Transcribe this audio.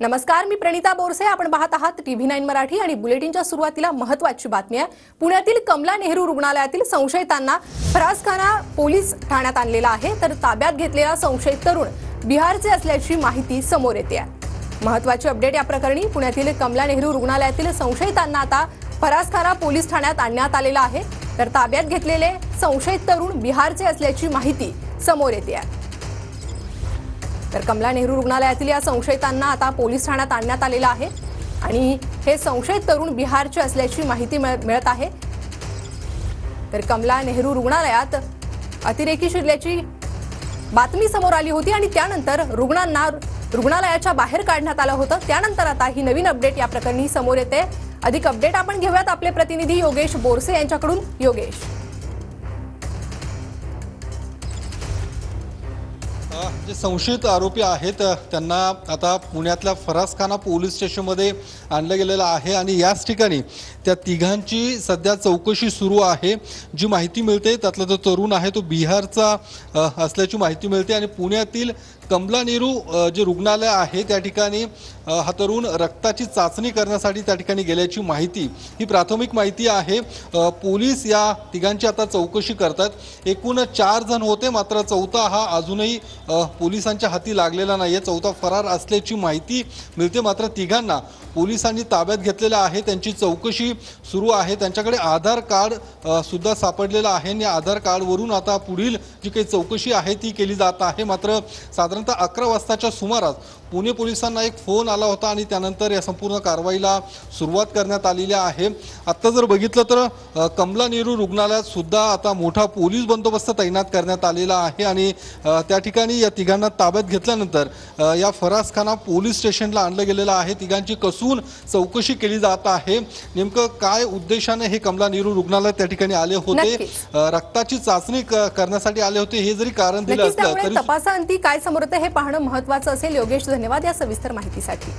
नमस्कार, मी प्रणिता बोरसे. आपण पाहत आहात TV9 मराठी आणि बुलेटिनच्या सुरुवातीला महत्त्वाची बातमी आहे. पुण्यातील कमला नेहरू रुग्णालयातील संशयितांना फरासखाना पोलीस ठाण्यात आणलेला आहे. तर ताब्यात घेतलेला संशयित तरुण बिहारचे असल्याची माहिती समोर येते आहे. महत्त्वाची अपडेट या प्रकरणी पुण्यातील कमला नेहरू रुग्णालयातील संशयितांना आता फरासखाना पोलीस ठाण्यात आणण्यात आलेला आहे. तर ताब्यात घेतलेले संशयित तरुण बिहारचे असल्याची माहिती समोर येते आहे. तर कमला नेहरू रुग्णालयातील या संशयितांना आता पोलीस ठाण्यात आणण्यात आलेला आहे आणि हे संशयित तरुण बिहारचे असल्याची माहिती मिळत आहे. तर कमला नेहरू रुग्णालयात अतिरेकी शिरल्याची बातमी समोर आली होती आणि त्यानंतर रुग्णांना रुग्णालयाच्या बाहेर काढण्यात आलं होतं. त्यानंतर आता ही नवीन अपडेट या प्रकरणी समोर येते. अधिक अपडेट आपण घेऊयात आपले प्रतिनिधी योगेश बोरसे यांच्याकडून. योगेश, जे संशयित आरोपी आहेत त्यांना आता पुण्यातल्या फरासखाना पोलीस स्टेशनमध्ये आणलं गेलेलं आहे आणि याच ठिकाणी त्या तिघांची सध्या चौकशी सुरू आहे. जी माहिती मिळते त्यातला जो तरुण आहे तो बिहारचा असल्याची माहिती मिळते आणि पुण्यातील कमला नेहरू जे रुग्णालय आहे त्या ठिकाणी हा तरुण रक्ताची चाचणी करण्यासाठी त्या ठिकाणी गेल्याची माहिती, ही प्राथमिक माहिती आहे. पोलीस या तिघांची आता चौकशी करतात. एकूण 4 जण होते, मात्र चौथा हा अजूनही पोलिसांच्या हाती लागलेला नाहीये. चौथा फरार असल्याची माहिती मिळते. मात्र तिघांना पोलिसांनी ताब्यात घेतलेलं आहे. त्यांची चौकशी सुरू आहे. त्यांच्याकडे आधार कार्ड सुद्धा सापडलेलं आहे आणि आधार कार्डवरून आता पुढील जी काही चौकशी आहे ती केली जात आहे. मात्र साधारणतः 11 वाजताच्या सुमारास पुणे पोलिसांना एक फोन आला होता आणि त्यानंतर या संपूर्ण कारवाईला सुरुवात करण्यात आलेली आहे. आत्ता जर बघितलं तर कमला नेहरू रुग्णालयात सुद्धा आता मोठा पोलीस बंदोबस्त तैनात करण्यात आलेला आहे आणि त्या ठिकाणी या तिघांना ताब्यात घेतल्यानंतर या फरासखाना पोलीस स्टेशनला आणलं गेलेलं आहे. तिघांची कसून चौकशी केली जात आहे. नेमकं काय उद्देशाने हे कमला नेहरू रुग्णालयात त्या ठिकाणी आले होते, रक्ताची चाचणी करण्यासाठी आले होते, हे जरी कारण दिलं असलं तरी तपासाअंती काय समोर येतं हे पाहणं महत्त्वाचं असेल. योगेश, धन्यवाद या सविस्तर माहितीसाठी.